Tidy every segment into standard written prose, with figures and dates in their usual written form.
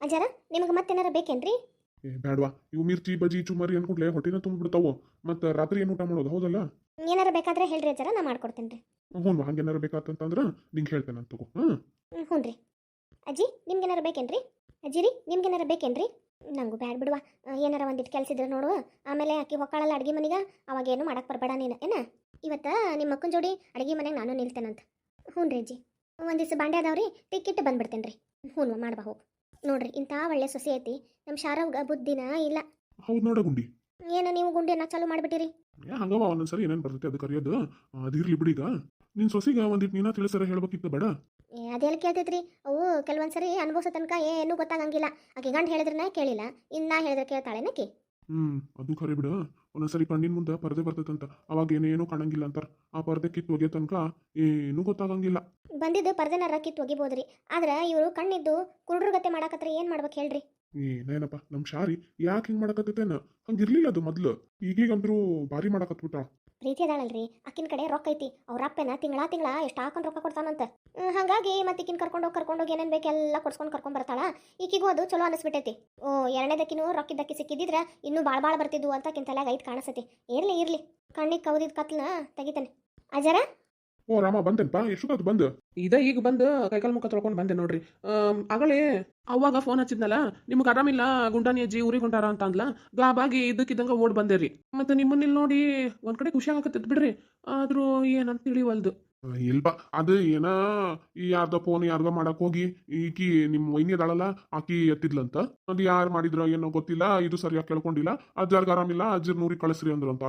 ಅಜ್ಜಾರ ನಿಮಗೆ ಮತ್ತೇನಾರ ಬೇಕೇನ್ರಿ? ಬೇಡವಾ, ಇವು ಮಿರ್ಚಿ ಬಜಿ ಚುಮರಿ ಅನ್ಕೂಡ್ಲೆ ಹೊಟ್ಟಿನ ತುಂಬಿಡ್ತಾವು. ಮತ್ತು ರಾತ್ರಿ ಏನು ಊಟ ಮಾಡೋದು ಹೌದಲ್ಲ? ಏನಾರ ಬೇಕಾದ್ರೆ ಹೇಳ್ರಿ ಅಜ್ಜಾರ, ನಾ ಮಾಡ್ಕೊಡ್ತೀನಿ ರೀ. ಹ್ಞೂ, ಹಂಗೇನಾರ ಬೇಕಾತಂತಂದ್ರೆ ನಿಂಗೆ ಹೇಳ್ತೇನೆ ಅಂತ ತಗೋ. ಹಾಂ, ಹ್ಞೂ ರೀ. ಅಜ್ಜಿ ನಿಮ್ಗೇನಾರ ಬೇಕೇನ್ರಿ? ಅಜ್ಜಿ ರೀ ನಿಮ್ಗೇನಾರ ಬೇಕೇನ್ರಿ? ನಂಗೂ ಬ್ಯಾಡ ಬಿಡುವ. ಏನಾರ ಒಂದಿಟ್ಟು ಕೆಲಸ ಇದ್ರೆ ನೋಡು. ಆಮೇಲೆ ಆಕಿ ಹೊಕ್ಕಾಳಲ್ಲ ಅಡುಗೆ ಮನೆಗೆ, ಅವಾಗ ಏನು ಮಾಡಕ್ಕೆ ಬರಬೇಡ ನೀನು ಏನ. ಇವತ್ತು ನಿಮ್ಮ ಅಕ್ಕನ ಜೋಡಿ ಅಡುಗೆ ಮನೆಗೆ ನಾನು ನಿಲ್ತೇನಂತ. ಹ್ಞೂ ರೀ ಅಜ್ಜಿ. ಒಂದಿವ್ಸ ಬಾಂಡೆ ಅದಾವ್ರಿ, ತಿಕ್ಕಿಟ್ಟು ಬಂದ್ಬಿಡ್ತೇನೆ ರೀ. ಹ್ಞೂ ಮಾಡ್ಬಾ ಹೋಗಿ. ನೋಡ್ರಿ ಇಂಥ ಒಳ್ಳೆ ಸೊಸೆ ಐತಿ ನಮ್ಮ ಶಾರವ್ಗ, ಬುದ್ಧಿನ ಇಲ್ಲ. ಹೌದು ನೋಡ ಗುಂಡಿ. ಏನು ನೀವು ಗುಂಡಿನ ಚಾಲು ಮಾಡಿಬಿಟ್ಟಿರಿ? ಹಂಗವ ಒಂದೊಂದ್ಸರಿ ಏನೇನು ಬರ್ತೈತೆ ಅದು ಕರೆಯೋದು. ಅದಿರ್ಲಿ ಬಿಡೀಗ. ನಿನ್ನ ಸೊಸಿಗೆ ಒಂದಿಟ್ಟು ನೀನ ತಿಳಿಸರ ಹೇಳ್ಬೇಕಿತ್ತು ಬೇಡ? ಅದೆಲ್ಲ ಕೇಳ್ತೈತ್ರಿ. ಅವು ಕೆಲವೊಂದ್ಸರಿ ಅನುಭವಿಸೋ ತನಕ ಏನೂ ಗೊತ್ತಾಗಂಗಿಲ್ಲ. ಆಕೆ ಗಂಡು ಹೇಳಿದ್ರನ್ನ ಕೇಳಿಲ್ಲ, ಇನ್ನ ಹೇಳಿದ್ರೆ ಕೇಳ್ತಾಳೇನಕಿ? ಅದು ಖರೆ ಬಿಡು. ಒಂದೊಂದ್ಸರಿ ಕಣ್ಣಿನ ಮುಂದೆ ಪರದೆ ಬರ್ತೈತಂತ, ಅವಾಗ ಏನೇನೂ ಕಾಣಂಗಿಲ್ಲ ಅಂತಾರ. ಆ ಪರದೆ ಕಿತ್ತು ಒಗೆಯೋ ತನಕ ಏನೂ ಗೊತ್ತಾಗಂಗಿಲ್ಲ. ಬಂದಿದ್ದು ಪರ್ದೆನಾರ ಕಿತ್ತು ಒಗಿಬೋದ್ರಿ. ಆದ್ರೆ ಇವರು ಕಣ್ಣಿದ್ದು ಕುರುಡ್ರಗತೆ ಮಾಡಾಕತ್ರ ಏನು ಮಾಡ್ಬೇಕು ಹೇಳ್ರಿ? ಏನೇನಪ್ಪ ನಮ್ಮ ಶಾರಿ ಯಾಕೆ ಹಿಂಗೆ ಮಾಡಕತ್ತೈತೇನ? ಹಂಗಿರ್ಲಿಲ್ಲ ಅದು ಮೊದ್ಲು. ಈಗೀಗಂದ್ರೂ ಭಾರಿ ಮಾಡಕತ್ಬಿಟ್ಟ. ಪ್ರೀತಿ ಅದಾಳಲ್ರಿ, ಅಕ್ಕಿನ ಕಡೆ ರೊಕ್ಕ ಐತಿ. ಅವ್ರ ಅಪ್ಪನ ತಿಂಗಳ ಎಷ್ಟು ಹಾಕೊಂಡು ರೊಕ್ಕ ಕೊಡ್ತಾನಂತ. ಹಾಗಾಗಿ ಮತ್ತೆ ಈಕಿನ ಕರ್ಕೊಂಡೋಗಿ ಏನೇನು ಬೇಕೆಲ್ಲ ಕೊಡ್ಸ್ಕೊಂಡು ಕರ್ಕೊಂಡ್ ಬರ್ತಾಳ. ಈಕಿಗೂ ಅದು ಚಲೋ ಅನಿಸ್ಬಿಟ್ಟೈತಿ. ಎರಡನೇದಕ್ಕಿನೂ ರೊಕ್ಕಿದ್ದಕ್ಕಿ ಸಿಕ್ಕಿದ್ರೆ ಇನ್ನೂ ಭಾಳ ಬರ್ತಿದ್ವು ಅಂತ ತಲೆಯಾಗ ಐತ್ ಕಾಣಿಸ್ತೈತಿ. ಇರ್ಲಿ ಕಣ್ಣಿಗೆ ಕೌದಿದ್ ಕತ್ಲನ ತೆಗಿತಾನೆ. ಅಜರ ಓ ರಾಮ, ಬಂತೇನಪ್ಪ? ಎಷ್ಟೊತ್ತು ಬಂದು? ಈಗ ಬಂದು ಕೈಕಾಲು ಮುಖ ತೊಳ್ಕೊಂಡು ಬಂದೆ ನೋಡ್ರಿ. ಆಗಲೇ ಅವಾಗ ಫೋನ್ ಹಚ್ಚಿದ್ನಲ್ಲ, ನಿಮ್ಗೆ ಆರಾಮಿಲ್ಲ, ಗುಂಡಾನಿ ಅಜ್ಜಿ ಊರಿಗೆ ಹೊಂಟಾರ ಅಂತ ಅಂದ್ಲ. ಗಾಬಾಗಿ ಇದ್ದಕ್ಕಿದ್ದಂಗೆ ಓಡ್ ಬಂದೇರಿ. ಮತ್ತೆ ನಿಮ್ಮನ್ನ ಇಲ್ಲಿ ನೋಡಿ ಒಂದ್ ಕಡೆ ಖುಷಿ ಆಗಕತ್ತೈತಿ ಬಿಡ್ರಿ. ಆದ್ರೂ ಏನಂತ ತಿಳಿವಲ್ದು. ಇಲ್ಪ ಅದು ಏನ ಈ ಯಾರ್ದ ಫೋನ್ ಯಾರ್ದೋ ಮಾಡಕ್ ಹೋಗಿ ಈಕಿ ನಿಮ್ಮ ವೈನಿ ಅದಾಳಲ್ಲ ಆಕಿ ಎತ್ತಿದ್ಲಂತ. ಅದು ಯಾರು ಮಾಡಿದ್ರ ಏನೋ ಗೊತ್ತಿಲ್ಲ, ಇದು ಸರಿಯಾಗಿ ಕೇಳ್ಕೊಂಡಿಲ್ಲ. ಅಜ್ಜಾರ್ಗ ಆರಾಮಿಲ್ಲ, ಅಜ್ಜರ್ ನೂರಿಗೆ ಕಳಿಸ್ರಿ ಅಂದ್ರಂತ.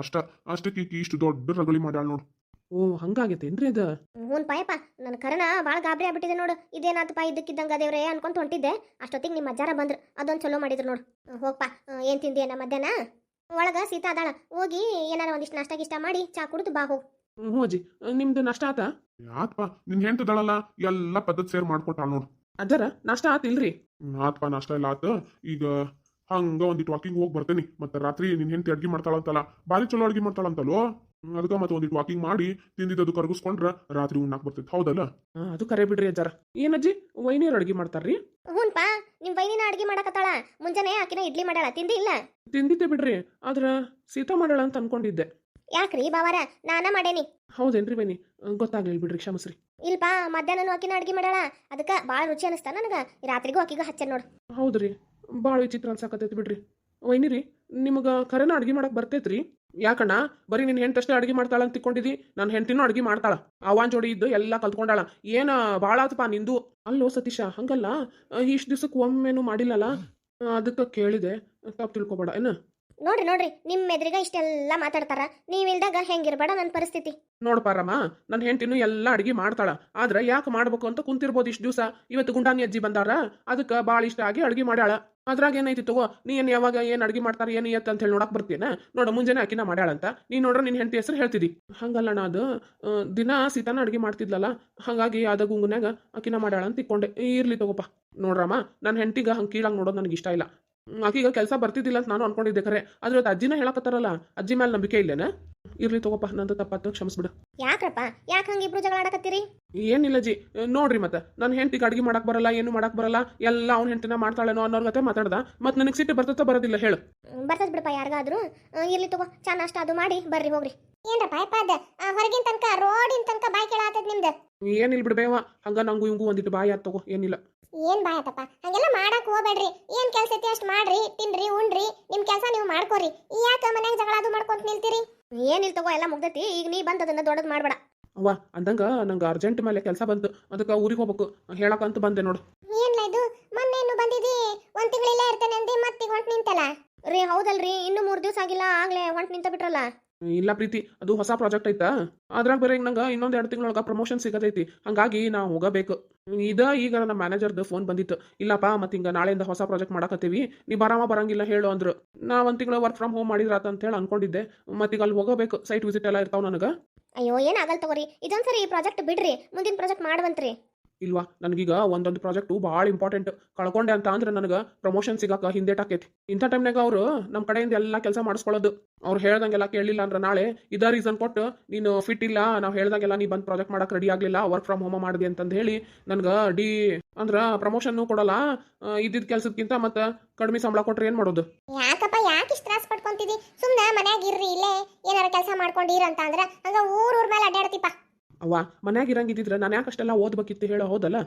ಅಷ್ಟಕ್ಕೆ ಈಕಿ ಇಷ್ಟು ದೊಡ್ಡ ರಗಳಿ ಮಾಡ್ಯಾಳ ನೋಡು. ಓ ಹಂಗಾಗೈತೇನ್ರಿ ಅದ? ಹ್ಞೂ ಪಾಯಪ್ಪ, ನನ್ನ ಕರನ ಭಾಳ ಗಾಬರಿ ಆಗ್ಬಿಟ್ಟಿದೆ ನೋಡು. ಇದೇನಾತಪ್ಪ ಇದ್ದಕ್ಕಿದ್ದಂಗೆ ದೇವ್ರೇ ಅನ್ಕೊಂತ ಹೊಂಟಿದ್ದೆ. ಅಷ್ಟೊತ್ತಿಗೆ ನಿಮ್ಮ ಅಜ್ಜಾರ ಬಂದ್ರು, ಅದೊಂದು ಚಲೋ ಮಾಡಿದ್ರು ನೋಡು. ಹೋಗ್ಪಾ, ಏನು ತಿಂದಿಯೇನ ಮಧ್ಯಾಹ್ನ? ಒಳಗೆ ಸೀತಾ ಅದಾಳ, ಹೋಗಿ ಏನಾರ ಒಂದಿಷ್ಟು ನಾಷ್ಟ ಗಿಷ್ಟ ಮಾಡಿ ಚಾ ಕುಡಿದು ಬಾ ಹೋಗು. ಹ್ಞೂ ಅಜ್ಜಿ, ನಿಮ್ದು ನಾಷ್ಟ ಆತ? ಯಾಕಪ್ಪ ನಿನ್ ಹೆಂಟದಳಲ್ಲ ಎಲ್ಲ ಪದ್ಧತಿ ಸೇರ್ ಮಾಡ್ಕೊಟ್ಟಾಳ ನೋಡು. ಅಜ್ಜಾರ ನಾಷ್ಟ ಆತಿಲ್ರಿ? ಆತ್ಪ, ನಾಷ್ಟ ಎಲ್ಲ ಆತ. ಈಗ ಹಂಗ ಒಂದಿಟ್ಟು ವಾಕಿಂಗ್ ಹೋಗಿ ಬರ್ತೇನಿ. ಮತ್ತೆ ರಾತ್ರಿ ನಿನ್ ಹೆಂಡತಿ ಅಡ್ಗೆ ಮಾಡ್ತಾಳಂತಲ್ಲ, ಭಾರಿ ಚಲೋ ಅಡ್ಗೆ ಮಾಡ್ತಾಳಂತಲ್ವೋ. ಅದಕ್ಕೆ ಮತ್ತೆ ಒಂದಿಟ್ಟು ವಾಕಿಂಗ್ ಮಾಡಿ ತಿಂದಿದ್ದು ಕರ್ಗಿಸ್ಕೊಂಡ್ರ ರಾತ್ರಿ ಉಣ್ಣಾಕ್ ಬರ್ತೈತಿ. ಹೌದಲ್ಲ? ಅದು ಕರೆ ಬಿಡ್ರಿ ಅಜ್ಜಾರ. ಏನಜ್ಜಿ ವೈನಿಯರ್ ಅಡ್ಗೆ ಮಾಡ್ತಾರ್ರಿ? ಹ್ಞೂನ್ಪಾ, ನಿಮ್ಮ ವೈನಿನ ಅಡ್ಗೆ ಮಾಡಕತ್ತಾಳ. ಮುಂಜಾನೆ ಆಕಿನ ಇಡ್ಲಿ ಮಾಡ್ಯಾಳ, ತಿಂದಿ ಇಲ್ಲ? ತಿಂದಿದ್ದೆ ಬಿಡ್ರಿ, ಆದ್ರ ಸೀತಾ ಮಾಡಾಳ ಅಂತ ಅನ್ಕೊಂಡಿದ್ದೆ. ಯಾಕ್ರಿ ಬಾವಾರ, ನಾನ ಮಾಡೇನಿ. ಹೌದೇನ್ರಿ ಬನ್ನಿ, ಗೊತ್ತಾಗ್ಲಿಲ್ಲ ಬಿಡ್ರಿ, ಕ್ಷಮಸ್ರಿ. ಇಲ್ಪ ಮಧ್ಯಾಹ್ನನೂ ಆಕಿನ ಅಡ್ಗೆ ಮಾಡ್ಯಾಳ, ಅದಕ್ಕೆ ಭಾಳ ರುಚಿ ಅನಿಸ್ತಾ ನನಗೆ. ರಾತ್ರಿಗೂ ಆಕಿಗೂ ಹಚ್ಚ ನೋಡು. ಹೌದ್ರಿ, ಭಾಳ ವಿಚಿತ್ರ ಅನ್ಸಾಕತೈತಿ ಬಿಡ್ರಿ. ವೈನಿರಿ, ನಿಮ್ಗೆ ಖರೇನ ಅಡ್ಗೆ ಮಾಡಕ್ ಬರ್ತೈತ್ರಿ? ಯಾಕಣ್ಣ ಬರೀ ನಿನ್ನ ಹೆಂಡತಿ ಅಡ್ಗೆ ಮಾಡ್ತಾಳ ಅಂತ ತಿಳ್ಕೊಂಡಿದ್ದಿ? ನನ್ನ ಹೆಂಡತಿನೂ ಅಡ್ಗೆ ಮಾಡ್ತಾಳ. ಅವನ್ ಜೋಡಿ ಇದ್ದು ಎಲ್ಲ ಕಲ್ತ್ಕೊಂಡಾಳ. ಏನ ಭಾಳ ಆತಪ್ಪ ನಿಂದು. ಅಲ್ಲೋ ಸತೀಶ, ಹಂಗಲ್ಲ, ಇಷ್ಟು ದಿವ್ಸಕ್ಕೆ ಒಮ್ಮೆನೂ ಮಾಡಿಲ್ಲಲ್ಲ, ಅದಕ್ಕೆ ಕೇಳಿದೆ. ತಪ್ಪು ತಿಳ್ಕೊಬೇಡ ಏನ? ನೋಡ್ರಿ ನಿಮ್ಮ ಎದುರಿಗ ಇಷ್ಟೆಲ್ಲ ಮಾತಾಡ್ತಾರ, ನೀವಿಲ್ದಾಗ ಹೆಂಗಿರ್ಬೇಡ ನನ್ನ ಪರಿಸ್ಥಿತಿ. ನೋಡ್ಪಾರಮ್ಮ, ನನ್ನ ಹೆಂಡತಿನೂ ಎಲ್ಲ ಅಡ್ಗೆ ಮಾಡ್ತಾಳ. ಆದ್ರೆ ಯಾಕೆ ಮಾಡ್ಬೇಕು ಅಂತ ಕುಂತಿರ್ಬೋದು ಇಷ್ಟು ದಿವಸ. ಇವತ್ತು ಗುಂಡಾನಿ ಅಜ್ಜಿ ಬಂದಾರ, ಅದಕ್ಕೆ ಭಾಳ ಇಷ್ಟ ಆಗಿ ಅಡ್ಗೆ ಮಾಡ್ಯಾಳ. ಅದ್ರಾಗ ಏನೈತಿ ತಗೋ, ನೀ ಏನು ಯಾವಾಗ ಏನು ಅಡ್ಗೆ ಮಾಡ್ತಾರೆ ಏನು ಎತ್ತ ಅಂತ ಹೇಳಿ ನೋಡಕ್ ಬರ್ತೀನ? ನೋಡು ಮುಂಜಾನೆ ಆಕಿನ ಮಾಡ್ಯಾಳಂತ ನೀ ನೋಡ್ರ ನಿನ್ನ ಹೆಂಡತಿ ಹೆಸರು ಹೇಳ್ತಿದ್ದಿ. ಹಂಗಲ್ಲಣ್ಣ, ಅದು ದಿನ ಸೀತಾನ ಅಡ್ಗೆ ಮಾಡ್ತಿದ್ಲಲ್ಲ, ಹಾಗಾಗಿ ಅದ ಗುಂಗುನ್ಯಾಗ ಆಕಿನ ಮಾಡ್ಯಾಳ ಅಂತ ತಿಕ್ಕೊಂಡೆ. ಇರ್ಲಿ ತಗೋಪ್ಪ. ನೋಡ್ರಮ್ಮ, ನನ್ನ ಹೆಂಡತಿಗ ಹಂಗೆ ಕೀಳಾಗ ನೋಡೋದು ನನಗೆ ಇಷ್ಟ ಇಲ್ಲ. ಆಕೀಗ ಕೆಲಸ ಬರ್ತಿದ್ದಿಲ್ಲ ಅಂತ ನಾನು ಅನ್ಕೊಂಡಿದ್ದೆ ಖರೆ. ಆದ್ರೆ ಇವತ್ತು ಅಜ್ಜಿನ ಹೇಳಕತ್ತಾರಲ್ಲ, ಅಜ್ಜಿ ಮೇಲೆ ನಂಬಿಕೆ ಇಲ್ಲೇನ? ಇರ್ಲಿ ತಗೋಪ್ಪ, ನಂದು ತಪ್ಪಾತು, ಕ್ಷಮಿಸ್ಬಿಡು. ಯಾಕ್ರಪ್ಪ, ಯಾಕೆ ಹಂಗೆ ಇಬ್ರು ಜಗಳ ಆಡಕತ್ತೀರಿ? ಏನಿಲ್ಲ ಜಿ, ನೋಡ್ರಿ ಮತ್ತೆ ನನ್ನ ಹೆಂಡತಿಗೆ ಅಡ್ಗೆ ಮಾಡಕ್ ಬರಲ್ಲ, ಏನು ಮಾಡಕ್ ಬರಲ್ಲ, ಎಲ್ಲ ಅವ್ನ ಹೆಂಡತಿನ ಮಾಡ್ತಾಳೇನೋ ಅನ್ನೋರ್ ಗತೆ ಮಾತಾಡ್ದ. ಮತ್ತೆ ನನಗೆ ಸಿಟ್ಟು ಬರ್ತದ ಬರೋದಿಲ್ಲ ಹೇಳು? ಬರ್ತದ ಬಿಡಪ್ಪ ಯಾರಿಗಾದ್ರೂ. ಇರ್ಲಿ ತಗೋ, ಚಾ ನಾಷ್ಟ ಅದು ಮಾಡಿ ಬರ್ರಿ ಹೋಗ್ರಿ. ಏನ್ರಪ್ಪ ಅದ ಹೊರಗಿನ ತನಕ ರೋಡಿನ ತನಕ ಬಾಯ್ ಕೇಳಾತದ ನಿಮ್ದು? ಏನಿಲ್ಲ ಬಿಡ್ಬೇವ, ಹಂಗ ನಂಗೂ ಹಿಂಗೂ ಒಂದಿಟ್ಟು ಬಾಯಿ ಆತ್ ತಗೋ, ಏನಿಲ್ಲ. ಏನ್ ಬಾಯತಪ್ಪ, ಹಂಗೆಲ್ಲ ಮಾಡಕ್ ಹೋಗ್ಬೇಡ್ರಿ. ಏನ್ ಕೆಲ್ಸ ಐತಿ ಅಷ್ಟು ಮಾಡ್ರಿ, ತಿನ್ರಿ ಉಣ್ರಿ, ನಿಮ್ ಕೆಲಸ ನೀವು ಮಾಡ್ಕೋರಿ. ಯಾಕ ಮನ್ಯಾಗ ಜಗಳ ಅದು ಮಾಡ್ಕೊಂತ ನಿಲ್ತೀರಿ? ಏನಿಲ್ಲ ತಗೋ, ಎಲ್ಲ ಮುಗ್ದೈತಿ. ಈಗ ನೀ ಬಂದ್ ಅದನ್ನ ದೊಡ್ಡದ್ ಮಾಡ್ಬೇಡ. ಅವ್ವ ಅಂದಂಗ ನಂಗೆ ಅರ್ಜೆಂಟ್ ಮೇಲೆ ಕೆಲಸ ಬಂತು, ಅದಕ್ಕೆ ಊರಿಗೆ ಹೋಗ್ಬೇಕು, ಹೇಳಕಂತ ಬಂದೆ ನೋಡು. ಏನ್ಲ ಇದು, ಮೊನ್ನೆನು ಬಂದಿದ್ದಿ, ಒಂದ್ ತಿಂಗಳಿಲ್ಲ ಇರ್ತೇನೆ ಅಂದಿ, ಮತ್ತೀಗ ಹೊಂಟ್ ನಿಂತಲ್ಲ ರೀ? ಹೌದಲ್ರಿ, ಇನ್ನು 3 ದಿವಸ ಆಗಿಲ್ಲ, ಆಗ್ಲೇ ಹೊಂಟ್ ನಿಂತ ಬಿಟ್ರಲ್ಲ. ಇಲ್ಲ ಪ್ರೀತಿ, ಅದು ಹೊಸ ಪ್ರಾಜೆಕ್ಟ್ ಐತಾ, ಅದ್ರಾಗ ಬೇರೆ ನಂಗೆ ಇನ್ನೊಂದು 2 ತಿಂಗಳೊಳಗೆ ಪ್ರಮೋಷನ್ ಸಿಗತೈತಿ. ಹಂಗಾಗಿ ನಾ ಹೋಗಬೇಕು. ಈಗ ನಮ್ಮ ಮ್ಯಾನೇಜರ್ದು ಫೋನ್ ಬಂದಿತ್ತು, ಇಲ್ಲಪ್ಪ ಮತ್ತೆ ಹಿಂಗೆ ನಾಳೆಯಿಂದ ಹೊಸ ಪ್ರಾಜೆಕ್ಟ್ ಮಾಡಕತ್ತೀವಿ, ನೀ ಬರಂಗಿಲ್ಲ ಹೇಳು ಅಂದ್ರು. ನಾ 1 ತಿಂಗಳು ವರ್ಕ್ ಫ್ರಮ್ ಹೋಮ್ ಮಾಡಿದ್ರಾತ ಅಂತ ಹೇಳಿ ಅನ್ಕೊಂಡಿದ್ದೆ. ಮತ್ತೀಗ ಅಲ್ಲಿ ಹೋಗಬೇಕು, ಸೈಟ್ ವಿಸಿಟ್ ಎಲ್ಲ ಇರ್ತಾವ ನನಗೆ. ಅಯ್ಯೋ ಏನಾಗಲ್ ತಗೋರಿ, ಇದೊಂದ್ಸರಿ ಈ ಪ್ರಾಜೆಕ್ಟ್ ಬಿಡ್ರಿ, ಮುಂದಿನ ಪ್ರಾಜೆಕ್ಟ್ ಮಾಡುವಂತ್ರಿ. ಇಲ್ವಾ ನನಗೀಗ ಒಂದೊಂದು ಪ್ರಾಜೆಕ್ಟು ಭಾಳ ಇಂಪಾರ್ಟೆಂಟ್ ಕಳ್ಕೊಂಡೆ ಅಂತ ಅಂದ್ರೆ ನನಗೆ ಪ್ರಮೋಷನ್ ಸಿಗಾಕ ಹಿಂದೇಟಾಕೈತಿ ಇಂಥ ಟೈಮ್ನಾಗ ಅವರು ನಮ್ಮ ಕಡೆಯಿಂದ ಎಲ್ಲ ಕೆಲಸ ಮಾಡಿಸ್ಕೊಳ್ಳೋದು ಅವ್ರು ಹೇಳ್ದಂಗೆಲ್ಲ ಕೇಳಲಿಲ್ಲ ಅಂದ್ರೆ ನಾಳೆ ಇದ ರೀಸನ್ ಕೊಟ್ಟು ನೀನು ಫಿಟ್ ಇಲ್ಲ ನಾವು ಹೇಳ್ದಂಗೆಲ್ಲ ನೀ ಬಂದು ಪ್ರಾಜೆಕ್ಟ್ ಮಾಡಕ್ಕೆ ರೆಡಿ ಆಗಲಿಲ್ಲ ವರ್ಕ್ ಫ್ರಮ್ ಹೋಮ್ ಮಾಡಿದೆ ಅಂತಂದು ಹೇಳಿ ನನಗೆ ಅಂದ್ರೆ ಪ್ರಮೋಷನ್ನು ಕೊಡಲ್ಲ ಇದ್ದಿದ್ದ ಕೆಲಸಕ್ಕಿಂತ ಮತ್ತು ಕಡಿಮೆ ಸಂಬಳ ಕೊಟ್ರೆ ಏನು ಮಾಡೋದು ಯಾಕಪ್ಪ ಯಾಕೆ ಇಷ್ಟು ತ್ರಾಸ ಪಡ್ಕೊಂತಿದಿ ಸುಮ್ಮನೆ ಮನ್ಯಾಗ ಇರ್ರಿ ಇಲ್ಲೇ ಏನಾರ ಕೆಲಸ ಮಾಡ್ಕೊಂಡಿರ ಅಂತ ಅಂದ್ರೆ ಹಂಗ ಊರ್ ಮೇಲೆ ಅಡ್ಡಾಡ್ತಿಪ್ಪ ಅವ್ವ ಮನ್ಯಾಗ ಇರಂಗಿದ್ದಿದ್ರೆ ನಾನು ಯಾಕೆ ಅಷ್ಟೆಲ್ಲ ಓದ್ಬೇಕಿತ್ತು ಹೇಳೋ ಹೌದಲ್ಲ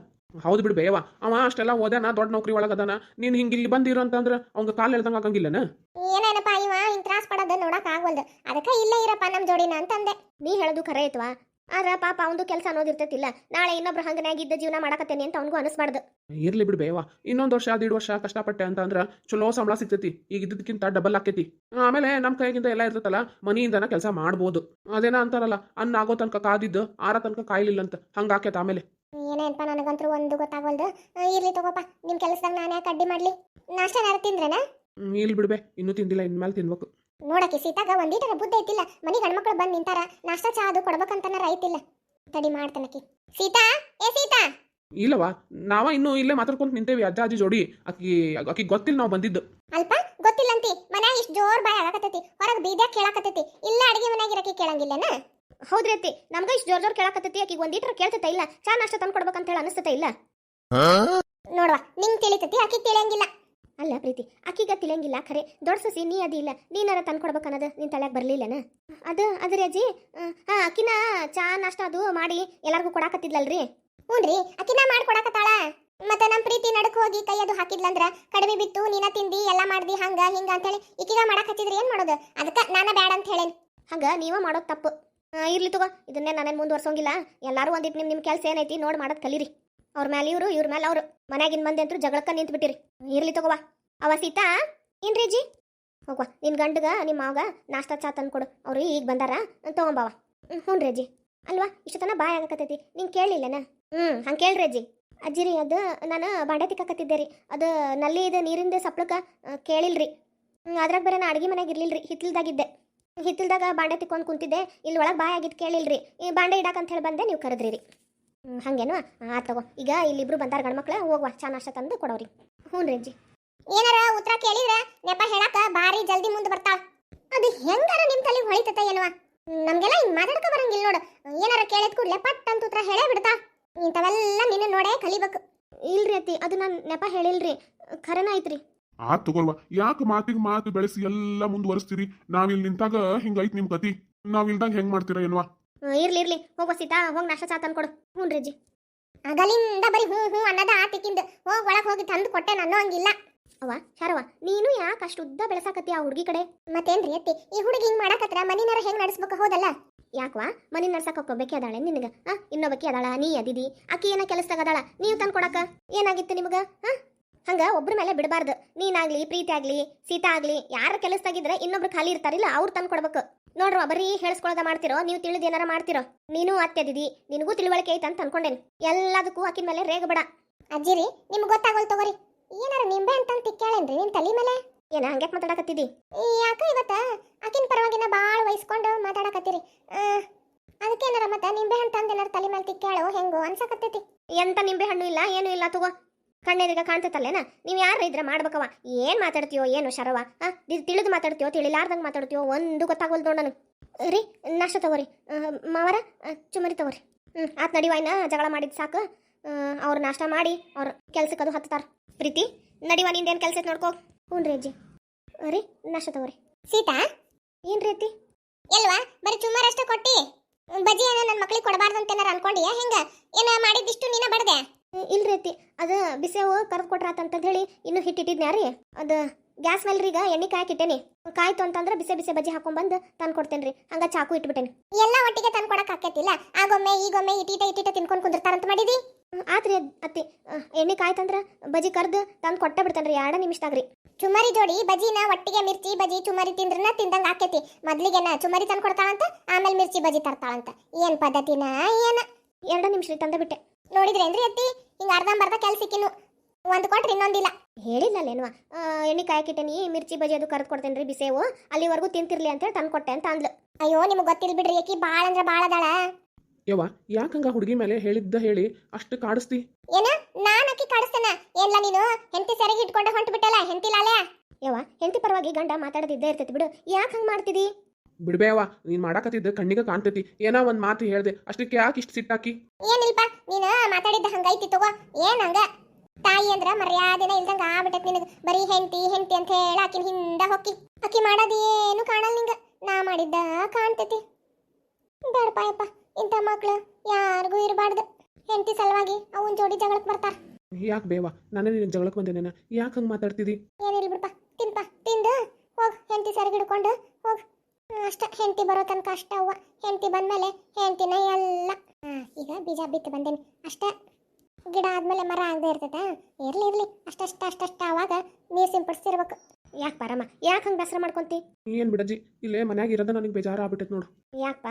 ಹೌದು ಬಿಡು ಬೇವ ಅವ ಅಷ್ಟೆಲ್ಲ ಓದಾನ ದೊಡ್ಡ ನೌಕರಿ ಒಳಗದಾನ ನೀನು ಹಿಂಗೆ ಇಲ್ಲಿ ಬಂದಿರೋ ಅಂತಂದ್ರೆ ಅವ್ನ ಕಾಲು ಎಳ್ದಂಗೆ ಆಗಂಗಿಲ್ಲನ ಏನೇನಪ್ಪ ಇವ ಹಿಂಗ್ ತ್ರಾಸ ಪಡೋದು ನೋಡಕ್ ಆಗವಲ್ದು ಅದಕ್ಕೆ ಇಲ್ಲೇ ಇರಪ್ಪ ನಮ್ ಜೋಡಿನ ಅಂತಂದೆ ನೀ ಹೇಳೋದು ಖರೆ ಐತ್ವಾ ಆದ್ರ ಪಾಪ ಅವಂದು ಕೆಲಸ ಅನ್ನೋದಿರ್ತೈತಿಲ್ಲ ನಾಳೆ ಇನ್ನೊಬ್ರು ಹಂಗನಾಗಿದ್ದ ಜೀವನ ಮಾಡಕತ್ತೇನೆ ಅಂತ ಅವನಿಗೂ ಅನಿಸ್ಬಾರ್ದು ಇರ್ಲಿ ಬಿಡು ಬೇವ ಇನ್ನೊಂದು ವರ್ಷ 1.5 ವರ್ಷ ಕಷ್ಟಪಟ್ಟೆ ಅಂತ ಅಂದ್ರೆ ಚಲೋ ಸಂಬಳ ಸಿಗ್ತೈತಿ ಈಗ ಇದ್ದಕ್ಕಿಂತ ಡಬಲ್ ಆಕೈತಿ ಆಮೇಲೆ ನಮ್ಮ ಕೈಗಿಂದ ಎಲ್ಲ ಇರ್ತೈತಲ್ಲ ಮನೆಯಿಂದನ ಕೆಲಸ ಮಾಡ್ಬೋದು ಅದೇನ ಅಂತಾರಲ್ಲ ಅನ್ನ ಆಗೋ ತನಕ ಕಾದಿದ್ದು ಆರ ತನಕ ಕಾಯ್ಲಿಲ್ಲ ಅಂತ ಹಂಗ ಆಕೈತ ಆಮೇಲೆ ಏನೇನಪ್ಪ ನನಗಂತೂ ಒಂದು ಗೊತ್ತಾಗವಲ್ದು ಇರ್ಲಿ ತಗೋಪ್ಪ ನಿಮ್ ಕೆಲಸದಾಗ ನಾನು ಯಾಕೆ ಅಡ್ಡಿ ಮಾಡ್ಲಿ ನಾಷ್ಟ ಯಾರು ತಿಂದ್ರೇನ ಇಲ್ಲಿ ಬಿಡ್ಬೆ ಇನ್ನೂ ತಿಂದಿಲ್ಲ ಇನ್ಮೇಲೆ ತಿನ್ಬೇಕು ನೋಡಕ್ಕೆ ಸೀತಾಗ ಒಂದೀಟರ ಬುದ್ಧಿ ಐತಿಲ್ಲ ಮನಿ ಗಂಡ್ಮಕ್ಳು ಬಂದು ನಿಂತಾರ ನಾಷ್ಟ ಚಾ ಅದು ಕೊಡ್ಬೇಕಂತನಾರ ಐತಿಲ್ಲ ತಡಿ ಮಾಡ್ತಾನಕಿ ಸೀತಾ ಏ ಸೀತಾ ಇಲ್ಲವಾ ನಾವ ಇನ್ನೂ ಇಲ್ಲೇ ಮಾತಾಡ್ಕೊಂತ ನಿಂತೇವಿ ಅಜ್ಜ ಅಜ್ಜಿ ಜೋಡಿ ಆಕಿ ಗೊತ್ತಿಲ್ಲ ನಾವು ಬಂದಿದ್ದು ಅಲ್ಪ ಗೊತ್ತಿಲ್ಲಂತಿ ಮನ್ಯಾಗ ಇಷ್ಟು ಜೋರ್ ಬಾಯ್ ಆಗಕತ್ತೈತಿ ಹೊರಗೆ ಬೀದ್ಯಾಗ ಕೇಳಾಕತ್ತೈತಿ ಇಲ್ಲ ಅಡಿಗೆ ಮನ್ಯಾಗ ಇರಕ್ಕೆ ಕೇಳಂಗಿಲ್ಲನ ಹೌದ್ರಿ ಅತ್ತಿ ನಮ್ಗ ಇಷ್ಟು ಜೋರ್ ಕೇಳಾಕತ್ತೈತಿ ಆಕಿಗೆ ಒಂದೀಟರ ಕೇಳ್ತೈತ ಇಲ್ಲ ಚಾ ನಾಷ್ಟ ತಂದು ಕೊಡ್ಬೇಕಂತ ಹೇಳಿ ಅನಿಸ್ತೈತ ಇಲ್ಲ ನೋಡ್ವಾ ನಿಂಗ್ ತಿಳಿತೈತಿ ಆಕಿಗೆ ತಿಳಿಯಂಗಿಲ್ಲ ಅಲ್ಲ ಪ್ರೀತಿ ಆಕಿಗ ತಿಳಿಯಂಗಿಲ್ಲ ಖರೆ ದೊಡ್ಡ ಸಸಿ ನೀ ಅದಿ ಇಲ್ಲ ನೀನಾರ ತಂದು ಕೊಡ್ಬೇಕನ್ನೋದು ನಿನ್ ತಲೆಯಾಗ ಬರ್ಲಿಲ್ಲನ ಅದ್ರಿ ಅಜ್ಜಿ ಅಕಿನ ಚಾ ನಾಷ್ಟ ಅದು ಮಾಡಿ ಎಲ್ಲಾರ್ಗೂ ಕೊಡಾಕತ್ತಿದ್ಲಲ್ರಿ ಹ್ಞೂನ್ರಿ ಅಕಿನ ಮಾಡಿ ಕೊಡಾಕತ್ತಾಳ ಮತ್ತೆ ನಮ್ಮ ಪ್ರೀತಿ ನಡಕ್ ಹೋಗಿ ಕೈ ಅದು ಹಾಕಿದ್ಲಂದ್ರ ಕಡಿಮೆ ಬಿತ್ತು ನೀನ ತಿಂದಿ ಎಲ್ಲ ಮಾಡ್ದಿ ಹಂಗ ಹಿಂಗ ಅಂತೇಳಿ ಈಕಿಗ ಮಾಡಕ್ ಹಚ್ಚಿದ್ರಿ ಏನ್ ಮಾಡೋದು ಅದಕ್ಕೆ ನಾನ ಬ್ಯಾಡ ಅಂತ ಹೇಳೇನಿ ಹಂಗ ನೀವ ಮಾಡೋದು ತಪ್ಪು ಇರ್ಲಿ ತಗೋ ಇದನ್ನೇ ನಾನೇನು ಮುಂದುವರ್ಸೋಂಗಿಲ್ಲ ಎಲ್ಲಾರು ಒಂದಿಟ್ಟು ನಿಮ್ ಕೆಲಸ ಏನೈತಿ ನೋಡಿ ಮಾಡೋದು ಕಲೀರಿ ಅವ್ರ ಮೇಲೆ ಇವ್ರ ಮೇಲೆ ಅವ್ರು ಮನ್ಯಾಗಿನ ಮಂದಿ ಅಂತೂ ಜಗಳಕ್ಕ ನಿಂತು ಬಿಟ್ಟಿರಿ ಇರ್ಲಿ ತಗೋವಾ ಅವ ಸೀತಾ ಏನ್ರಿ ಜಿ ಹೋಗ್ವಾ ನಿನ್ ಗಂಡಗ ನಿಮ್ಮ ಮಾವಗ ನಾಷ್ಟ ಚಾ ತಂದು ಕೊಡು ಅವ್ರು ಈಗ ಬಂದಾರ ತಗೊಂಬಾವ ಹ್ಞೂ ರೀ ಅಜ್ಜಿ ಅಲ್ವಾ ಇಷ್ಟು ತನ ಬಾಯ್ ಆಗಕತ್ತೈತಿ ನಿಂಗೆ ಕೇಳಲಿಲ್ಲನ ಹಂಗೆ ಕೇಳ್ರಿ ಅಜ್ಜಿ ಅಜ್ಜಿರಿ ಅದು ನಾನು ಬಾಂಡೆ ತಿಕ್ಕಕತ್ತಿದ್ದೆ ರೀ ಅದು ನಲ್ಲಿ ಇದು ನೀರಿಂದ ಸಪ್ಳಕ್ಕೆ ಕೇಳಿಲ್ರಿ ಅದ್ರಾಗ ಬೇರೆ ನಾ ಅಡುಗೆ ಮನೆಯಾಗ ಇರ್ಲಿಲ್ರಿ ಹಿತ್ತಲ್ದಾಗ ಬಾಂಡೆ ತಿಕ್ಕೊಂಡು ಕುಂತಿದ್ದೆ ಇಲ್ಲಿ ಒಳಗೆ ಬಾಯ್ ಆಗಿದ್ದು ಕೇಳಿಲ್ರಿ ಈ ಬಾಂಡೆ ಇಡಾಕಂತ ಹೇಳಿ ಬಂದೆ ನೀವು ಕರೆದ್ರಿ ರೀ ಹಂಗೇನು ತಗೋ ಈಗ ಇಲ್ಲಿಬ್ರು ಬಂದಾರ ಗಂಡ್ಮಕ್ಳು ಹೋಗುವ ಚಾ ನಾಷ್ಟ ತಂದು ಕೊಡೋರಿ ಹ್ಞೂ ರೀ ಅಜ್ಜಿ ಏನಾರ ಉತ್ತರ ಕೇಳಿದ್ರೆ ನೆಪ ಹೇಳಾಕ ಬಾರಿ ಜಲ್ದಿ ಮುಂದೆ ಬರ್ತಾಳ ಅದು ಹೆಂಗಾರ ನಿಮ್ ತಲೆ ಹೊಳಿತತ ಏನವ ನಮ್ಗೆಲ್ಲ ಹಿಂಗ್ ಮಾತಾಡ್ಕ ಬರಂಗಿಲ್ಲ ನೋಡು ಏನಾರ ಕೇಳಿದ್ ಕೂಡ್ಲೆ ಪಟ್ ಅಂತ ಉತ್ತರ ಹೇಳೇ ಬಿಡ್ತಾ ಇಂಥವೆಲ್ಲ ನಿನ್ನ ನೋಡೇ ಕಲಿಬೇಕು ಇಲ್ರಿ ಅತ್ತಿ ಅದು ನಾನು ನೆಪ ಹೇಳಿಲ್ರಿ ಖರೇನ ಐತ್ರಿ ತಗೋಲ್ವಾ ಯಾಕೆ ಮಾತಿಗೆ ಮಾತು ಬೆಳೆಸಿ ಎಲ್ಲ ಮುಂದುವರಿಸ್ತೀರಿ ನಾವಿಲ್ಲಿ ನಿಂತಾಗ ಹಿಂಗೈತ್ ನಿಮ್ ಕತಿ ನಾವಿಲ್ದಂಗ ಹೆಂಗ್ ಮಾಡ್ತೀರಾ ಏನ್ವಾ ಇರ್ಲಿ ಹೋಗೋ ಸೀತಾ ಹೋಗಿ ನಾಷ್ಟ ಚಾ ತಂದು ಕೊಡು ಹ್ಞೂ ರೀ ಅಜ್ಜಿ ಅಗಲಿಂದ ಬರೀ ಹ್ಞೂ ಅನ್ನದ ಆತಿಕ್ಕಿಂದ ಹೋಗಿ ಒಳಗೆ ಹೋಗಿ ತಂದು ಕೊಟ್ಟೆ ಅನ್ನೋ ಹಂಗಿಲ್ಲ ಅವ್ವ ಶರವ ನೀನು ಯಾಕೆ ಅಷ್ಟು ಉದ್ದ ಬೆಳೆಸಾಕತ್ತಿ ಆ ಹುಡುಗಿ ಕಡೆ ಮತ್ತೇನ್ರಿ ಅತ್ತಿ ಈ ಹುಡುಗಿ ಹಿಂಗ್ ಮಾಡಕತ್ರ ಮನಿನಾರ ಹೆಂಗ್ ನಡೆಸ್ಬೇಕು ಹೌದಲ್ಲ ಯಾಕವಾ ಮನಿ ನಡ್ಸಕ್ ಒಬ್ಬಕ್ಕೆ ಅದಾಳೆ ನಿನಗ ಇನ್ನೊಬ್ಬಕ್ಕೆ ಅದಾಳ ನೀ ಅದಿದಿ ಆಕಿ ಏನ ಕೆಲಸದಾಗ ಅದಾಳ ನೀವು ತಂದು ಕೊಡಕ ಏನಾಗಿತ್ತು ನಿಮಗ ಹಂಗ ಒಬ್ರ ಮೇಲೆ ಬಿಡಬಾರ್ದು ನೀನಾಗ್ಲಿ ಪ್ರೀತಿ ಆಗ್ಲಿ ಸೀತಾ ಆಗ್ಲಿ ಯಾರ ಕೆಲಸದಾಗಿದ್ರೆ ಇನ್ನೊಬ್ರು ಖಾಲಿ ಇರ್ತಾರಿಲ್ಲ ಅವ್ರು ತಂದು ಕೊಡ್ಬೇಕು ನೋಡ್ರ ಬರೀ ಹೇಳ್ಸ್ಕೊಳದ ಮಾಡ್ತಿರೋ ನೀವು ತಿಳಿದು ಏನಾರ ಮಾಡ್ತಿರೋ ನೀನು ಅತ್ತೆದಿದಿ ನಿನಗೂ ತಿಳುವಳಿಕೆ ಐತೆ ಅಂತ ಅನ್ಕೊಂಡೇನಿ ಎಲ್ಲದಕ್ಕೂ ಆಕಿನ ಮೇಲೆ ರೇಗ ಬೇಡ ಅಜ್ಜಿರಿ ನಿಮ್ಗೆ ಗೊತ್ತಾಗೋಲ್ ತಗೋರಿ ಏನಾರ ನಿಂಬೆ ಅಂತ ತಿಕ್ಕಾಳೇನ್ರಿ ನಿನ್ ತಲೆ ಮೇಲೆ ಏನ ಹಂಗ್ಯಾಕ್ ಮಾತಾಡಕತ್ತಿದಿ ಯಾಕ ಇವತ್ತ ಆಕಿನ ಪರವಾಗಿನ ಬಾಳ ವಹಿಸ್ಕೊಂಡು ಮಾತಾಡಕತ್ತೀರಿ ಅದಕ್ಕೇನಾರ ಮತ್ತೆ ನಿಂಬೆ ಹಣ್ಣು ತಂದು ಏನಾರ ತಲೆ ಮೇಲೆ ತಿಕ್ಕಾಳೋ ಹೆಂಗೋ ಅನ್ಸಕತ್ತೈತಿ ಎಂತ ನಿಂಬೆ ಹಣ್ಣು ಇಲ್ಲ ಏನು ಇಲ್ಲ ತಗೋ ಕಣ್ಣೆದಿಗ ಕಾಣ್ತೈತಲ್ಲೇನ ನೀವು ಯಾರ ಇದ್ರೆ ಮಾಡ್ಬೇಕವ ಏನ್ ಮಾತಾಡ್ತೀಯೋ ಏನು ಶರವ ತಿಳಿದು ಮಾತಾಡ್ತೀಯೋ ತಿಳಿಲಾರ್ದಂಗೆ ಮಾತಾಡ್ತೀಯೋ ಒಂದು ಗೊತ್ತಾಗೋಲ್ದು ನೋಡನು ರೀ ನಾಷ್ಟ ತಗೋರಿ ಮಾವರ ಚುಮರಿ ತಗೋರಿ ಆತ್ ನಡಿವ ಇನ್ನ ಜಗಳ ಮಾಡಿದ್ ಸಾಕು ಅವ್ರು ನಾಷ್ಟ ಮಾಡಿ ಅವ್ರ ಕೆಲ್ಸಕ್ಕೆ ಅದು ಹತ್ತಾರ ಪ್ರೀತಿ ನಡಿವ ನಿಂದೇನು ಕೆಲಸ ಐತೆ ನೋಡ್ಕೋ ಹ್ಞೂ ರೀ ಅಜ್ಜಿ ರೀ ನಾಷ್ಟ ತಗೋರಿ ಸೀತಾ ಏನ್ರಿ ಅತ್ತಿ ಎಲ್ವಾ ಬರೀ ಚುಮ್ಮರ್ ಅಷ್ಟೇ ಕೊಟ್ಟಿ ಬಜ್ಜಿ ಏನೋ ನನ್ನ ಮಕ್ಳಿಗೆ ಕೊಡಬಾರ್ದು ಅಂತ ಏನಾರ ಅನ್ಕೊಂಡಿಯಾ ಹೆಂಗ ಏನ ಮಾಡಿದ್ದಿಷ್ಟು ನೀನ ಬಡ್ದೆ ಇಲ್ರಿ ಅತ್ತಿ ಅದು ಬಿಸಿವು ಕರ್ದು ಕೊಟ್ರಾತಂತಂದು ಹೇಳಿ ಇನ್ನೂ ಹಿಟ್ಟಿಟ್ಟಿದ್ನ್ಯಾ ರೀ ಅದು ಗ್ಯಾಸ್ ಮೇಲೆ ಈಗ ಎಣ್ಣೆ ಕಾಯಕ್ಕಿಟ್ಟೇನಿ ಕಾಯ್ತು ಅಂತಂದ್ರೆ ಬಿಸಿ ಬಿಸಿ ಬಜ್ಜಿ ಹಾಕೊಂಡ್ಬಂದು ತಂದು ಕೊಡ್ತೇನೆ ರೀ ಹಂಗ ಚಾಕು ಇಟ್ಬಿಟ್ಟೇನಿ ಎಲ್ಲ ಒಟ್ಟಿಗೆ ತಂದು ಕೊಡಕ್ ಆಕೈತಿಲ್ಲ ಆಗೊಮ್ಮೆ ಈಗೊಮ್ಮೆ ಇಟೀಟ ತಿನ್ಕೊಂಡು ಕುಂದಿರ್ತಾರಂತ ಮಾಡಿದಿ ಆತ್ರಿ ಅತ್ತಿ ಎಣ್ಣೆ ಕಾಯ್ತಂದ್ರ ಬಜ್ಜಿ ಕರ್ದು ತಂದು ಕೊಟ್ಟ ಬಿಡ್ತೇನೆ ರೀ 2 ನಿಮಿಷದಾಗ್ರಿ ಚುಮರಿ ಜೋಡಿ ಬಜ್ಜಿನ ಒಟ್ಟಿಗೆ ಮಿರ್ಚಿ ಬಜ್ಜಿ ಚುಮರಿ ತಿಂದ್ರನ ತಿಂದಂಗ ಆಕೈತಿ ಮೊದ್ಲಿಗೆನ ಚುಮರಿ ತಂದು ಕೊಡ್ತಾಳಂತ ಆಮೇಲೆ ಮಿರ್ಚಿ ಬಜ್ಜಿ ತರ್ತಾಳಂತ ಏನ್ ಪದ್ಧತಿನ ಏನ 2 ನಿಮಿಷ ರೀ ತಂದ ಬಿಟ್ಟೆ ನೋಡಿದ್ರೇನ್ರಿ ಅತ್ತಿ ಹಿಂಗ ಅರ್ಧಂಬರ್ಧ ಕೆಲ್ಸಿಕ್ಕಿನ್ನು ಒಂದು ಕೊಟ್ರಿ ಇನ್ನೊಂದಿಲ್ಲ ಹೇಳಿಲ್ಲಲ್ಲೇನು ಎಣ್ಣೆ ಕಾಯಕ್ಕಿಟ್ಟೇನಿ ಮಿರ್ಚಿ ಬಜ್ಜಿ ಅದು ಕರೆದು ಕೊಡ್ತೇನೆ ರೀ ಬಿಸೇವು ಅಲ್ಲಿವರೆಗೂ ತಿಂತಿರ್ಲಿ ಅಂತೇಳಿ ತಂದು ಕೊಟ್ಟೆ ಅಂತ ಅಂದ್ಲು ಅಯ್ಯೋ ನಿಮ್ಗೆ ಗೊತ್ತಿಲ್ಲ ಬಿಡ್ರಿ ಆಕಿ ಭಾಳ ಅಂದ್ರೆ ಭಾಳ ಅದಾಳ ಯವ್ವ ಯಾಕಂಗ ಹುಡುಗಿ ಮೇಲೆ ಹೇಳಿದ್ದ ಹೇಳಿ ಅಷ್ಟು ಕಾಡಿಸ್ತಿ? ಏನ ನಾನ್ ಅಕ್ಕಿ ಕಾಡಿಸ್ತೇನ ಏನ್ಲ ನೀನು ಹೆಂಡತಿ ಸೆರೆಗೆ ಇಟ್ಕೊಂಡ ಹೊಂಟು ಬಿಟ್ಟಲ್ಲ ಹೆಂಡತಿ ಲಾಲೆ ಯವ್ವ ಹೆಂಡತಿ ಪರವಾಗಿ ಗಂಡ ಮಾತಾಡದಿದ್ದೇ ಇರ್ತೈತಿ ಬಿಡು ಯಾಕೆ ಹಂಗ್ ಮಾಡ್ತಿದಿ ಬಿಡ್ಬೇವ, ನೀನ್ ಮಾಡಾಕತ್ತಿದ್ದ ಕಣ್ಣಿಗೆ ಕಾಣ್ತೈತಿ. ಏನೋ ಒಂದ್ ಮಾತು ಹೇಳ್ದೆ ಅಷ್ಟಕ್ಕೆ ಯಾಕೆ ಇಷ್ಟು ಸಿಟ್ಟಾಕಿ? ಏನಿಲ್ಪ ನೀನು ಮಾತಾಡಿದ್ದ ಹಂಗೈತಿ ತಗೋ ಏನ್ ಹಂಗ ತಾಯಿ ಅಂದ್ರ ಮರ್ಯಾದೆನ ಇಲ್ದಂಗ ಆಗ್ಬಿಟ್ಟತ್ ನಿನಗ ಬರೀ ಹೆಂಡತಿ ಹೆಂಡತಿ ಅಂತ ಹೇಳಿ ಆಕಿನ ಹಿಂದ ಹೊಕ್ಕಿ ಆಕಿ ಮಾಡೋದೇನು ಕಾಣಲ್ ನಿಂಗ ನಾ ಮಾಡಿದ್ದ ಕಾಣ್ತೈತಿ ಬೇಡಪ್ಪ ಇಂಥ ಮಕ್ಳು ಯಾರಿಗೂ ಇರಬಾರ್ದು ಹೆಂಡತಿ ಸಲುವಾಗಿ ಅವನ್ ಜೋಡಿ ಜಗಳಕ್ಕೆ ಬರ್ತಾರ ಯಾಕೆ ಬೇವ ನಾನೇ ನಿನ್ನ ಜಗಳಕ್ಕೆ ಬಂದೇನೇನ? ಯಾಕೆ ಹಂಗೆ ಮಾತಾಡ್ತಿದಿ? ಏನಿಲ್ಲ ಬಿಡಪ್ಪ ತಿಂದು ಹೋಗ್ ಹೆಂಡತಿ ಸೆರೆಗೆ ಹಿಡ್ಕೊಂಡು ಹೋಗ್ ಅಷ್ಟ ಹೆಂಡತಿ ಬರೋ ತನಕ ಅಷ್ಟ ಅವ್ವ ಹೆಂಡತಿ ಬಂದ್ಮೇಲೆ ಹೆಂಡತಿನ ಎಲ್ಲ ಈಗ ಬೀಜ ಬಿತ್ತು ಬಂದೇನಿ ಅಷ್ಟ ಗಿಡ ಆದ್ಮೇಲೆ ಮರ ಆಗದೆ ಇರ್ತೈತ ಇರ್ಲಿ ಅಷ್ಟಷ್ಟ ಅವಾಗ ನೀರು ಸಿಂಪಡಿಸ್ತಿರ್ಬೇಕು ಯಾಕೆ ಪರಮ್ಮ ಯಾಕೆ ಹಂಗೆ ಬೇಸರ ಮಾಡ್ಕೊಂತಿ ಏನ್ ಬಿಡಜ್ಜಿ, ಇಲ್ಲೇ ಮನ್ಯಾಗ ಇರೋದ ನನಗೆ ಬೇಜಾರ ಆಗ್ಬಿಟ್ಟೈತೆ ನೋಡು. ಯಾಕಪ್ಪ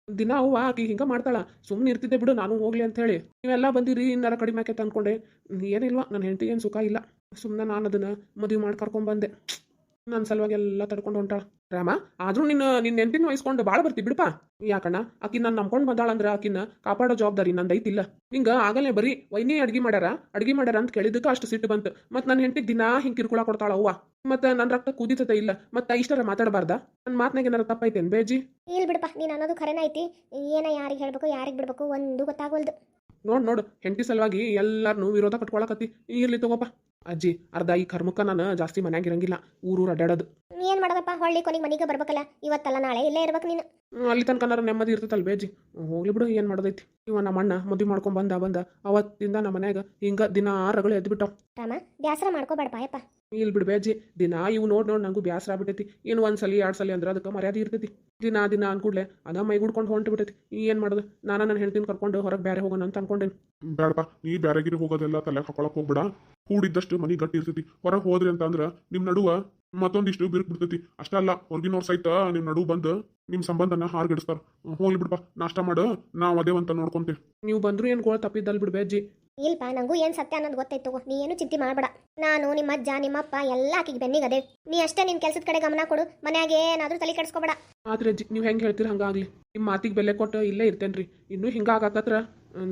ದಿನ ಅವ್ವ ಆಕಿ ಹಿಂಗ ಮಾಡ್ತಾಳ, ಸುಮ್ಮನೆ ಇರ್ತಿದ್ದೆ ಬಿಡು ನಾನು ಹೋಗ್ಲಿ ಅಂತ ಹೇಳಿ. ನೀವೆಲ್ಲ ಬಂದಿರಿ ಇನ್ನರ ಕಡಿಮೆ ಆಕೈತೆ ಅನ್ಕೊಂಡೆ. ಏನಿಲ್ವಾ, ನನ್ನ ಹೆಂಡತಿ ಏನು ಸುಖ ಇಲ್ಲ. ಸುಮ್ಮನೆ ನಾನು ಅದನ್ನ ಮದುವೆ ಮಾಡಿ ಕರ್ಕೊಂಡ್ಬಂದೆ. ನನ್ನ ಸಲುವಾಗಿ ಎಲ್ಲ ತಡ್ಕೊಂಡು ಹೊಂಟಾಳ. ರಾಮ ಆದ್ರೂ ನಿನ್ನ ಹೆಂಡತಿನ ವಹಿಸ್ಕೊಂಡು ಭಾಳ ಬರ್ತಿ ಬಿಡಪ್ಪ. ಯಾಕಣ್ಣ ಆಕಿ ನಾನು ನಂಬ್ಕೊಂಡು ಬಂದಾಳಂದ್ರೆ ಆಕಿನ ಕಾಪಾಡೋ ಜವಾಬ್ದಾರಿ ನಂದೈತಿಲ್ಲ. ಹಿಂಗ ಆಗಲೇ ಬರೀ ವೈನಿ ಅಡ್ಗೆ ಮಾಡ್ಯಾರ ಅಂತ ಕೇಳಿದಕ್ಕೆ ಅಷ್ಟು ಸಿಟ್ಟು ಬಂತು. ಮತ್ತು ನನ್ನ ಹೆಂಡತಿ ದಿನಾ ಹಿಂಗೆ ಕಿರ್ಕೊಳ ಕೊಡ್ತಾಳ ಅವ್ವ. ಮತ್ತು ನನ್ನ ರಕ್ತ ಕುದಿತತೆ ಇಲ್ಲ. ಮತ್ತು ಇಷ್ಟರ ಮಾತಾಡಬಾರ್ದ? ನನ್ನ ಮಾತನಾಗ ಏನಾರ ತಪ್ಪೈತೇನು ಬೇಜಿ? ಇಲ್ಲ ಬಿಡಪ್ಪ ನೀನು ಅನ್ನೋದು ಖರೇನ ಐತಿ. ಏನ ಯಾರಿಗೆ ಹೇಳ್ಬೇಕು ಯಾರಿಗೆ ಬಿಡ್ಬೇಕು ಒಂದು ಗೊತ್ತಾಗೋಲ್ದು. ನೋಡು ಹೆಂಡತಿ ಸಲುವಾಗಿ ಎಲ್ಲಾರನ್ನೂ ವಿರೋಧ ಕಟ್ಕೊಳಕತ್ತಿ. ಇರ್ಲಿ ತಗೋಪ್ಪ. ಅಜ್ಜಿ ಅರ್ಧ ಈ ಕರ್ಮಕ್ಕ ನಾನು ಜಾಸ್ತಿ ಮನ್ಯಾಗ ಇರಂಗಿಲ್ಲ, ಊರೂರು ಅಡ್ಡಾಡೋದು. ಏನು ಮಾಡೋದಪ್ಪ ಹೊಳ್ಳಿ ಕೊನೆಗೆ ಮನೆಗೆ ಬರ್ಬೇಕಲ್ಲ, ಇವತ್ತಲ್ಲ ನಾಳೆ ಇಲ್ಲೇ ಇರ್ಬೇಕು ನೀನು. ಅಲ್ಲಿ ತನಕ ನೆಮ್ಮದಿ ಇರ್ತೈತಲ್ಲ ಬೇಜಿ. ಹೋಗ್ಲಿ ಬಿಡು, ಏನು ಮಾಡೋದೈತಿ. ಇವ ನಮ್ಮ ಅಣ್ಣ ಮದುವೆ ಮಾಡ್ಕೊಂಡ್ ಬಂದ ಅವತ್ತಿಂದ ನಮ್ಮ ಮನ್ಯಾಗ ಹಿಂಗ ದಿನ ರಗಳು ಎದ್ದು ಬಿಟ್ಟಾವ. ರಾಮ ಬ್ಯಾಸರ ಮಾಡ್ಕೋಬೇಡಪ್ಪ ಯಪ್ಪ. ಇಲ್ಲಿ ಬಿಡು ಬೇಜಿ, ದಿನ ಇವು ನೋಡಿ ನಂಗೂ ಬ್ಯಾಸರ ಆಗ್ಬಿಟ್ಟೈತಿ. ಏನು ಒಂದ್ಸಲಿ 2 ಸಲ ಅಂದ್ರೆ ಅದಕ್ಕೆ ಮರ್ಯಾದೆ ಇರ್ತೈತಿ. ದಿನ ಅನ್ಕೂಡ್ಲೆ ಅದ ಮೈಗೂಡ್ಕೊಂಡು ಹೊಂಟು ಬಿಟ್ಟೈತಿ. ಏನು ಮಾಡೋದು, ನಾನು ನನ್ನ ಹೆಂಡತಿನ ಕರ್ಕೊಂಡು ಹೊರಗೆ ಬೇರೆ ಹೋಗೋಣ ಅಂತ ಅನ್ಕೊಂಡೇನಿ. ಬೇಡಪ್ಪ, ನೀ ಬ್ಯಾರೆಗಿರಿ ಹೋಗೋದೆಲ್ಲ ತಲೆ ಹಾಕೊಳಕ್ ಹೋಗ್ಬೇಡ. ಕೂಡಿದ್ದಷ್ಟು ಮನಿ ಗಟ್ಟಿ ಇರ್ತೈತಿ. ಹೊರಗೆ ಹೋದ್ರಿ ಅಂತ ಅಂದ್ರ ನಿಮ್ ನಡುವ ಮತ್ತೊಂದಿಷ್ಟು ಬಿರುಕು ಬಿಡ್ತೈತಿ. ಅಷ್ಟಲ್ಲ ಹೊರಗಿನವ್ರ ಸಹಿತ ನಿಮ್ ನಡುವ ಬಂದು ನಿಮ್ ಸಂಬಂಧನ ಹಾರ್ಗೆಡಿಸ್ತಾರ. ಹೋಗ್ಲಿ ಬಿಡಪ್ಪ, ನಾಷ್ಟ ಮಾಡು, ನಾವ್ ಅದೇವಂತ ನೋಡ್ಕೊಂತೀವಿ. ನೀವು ಬಂದ್ರು ಏನು ಗೋಳ ತಪ್ಪಿದ್ದಲ್ ಬಿಡು ಬೇಜಿ. ಇಲ್ಪ ನಂಗೂ ಏನು ಸತ್ಯ ಅನ್ನೋದು ಗೊತ್ತೈತು. ನೀ ಏನು ಚಿಂತೆ ಮಾಡಬೇಡ. ನಾನು ನಿಮ್ಮ ಅಜ್ಜ ನಿಮ್ಮಪ್ಪ ಎಲ್ಲ ಆಕಿಗೆ ಬೆನ್ನಿಗದೆ. ನೀ ಅಷ್ಟೇ ನಿನ್ನ ಕೆಲಸದ ಕಡೆ ಗಮನ ಕೊಡು. ಮನ್ಯಾಗ ಏನಾದ್ರೂ ತಲೆ ಕೆಡಿಸ್ಕೋಬೇಡ. ಆದ್ರೆ ಅಜ್ಜಿ ನೀವು ಹೆಂಗೆ ಹೇಳ್ತೀರಿ ಹಂಗಾಗ್ಲಿ. ನಿಮ್ಮ ಮಾತಿಗೆ ಬೆಲೆ ಕೊಟ್ಟು ಇಲ್ಲೇ ಇರ್ತೇನ್ರಿ. ಇನ್ನೂ ಹಿಂಗಾಗತ್ರ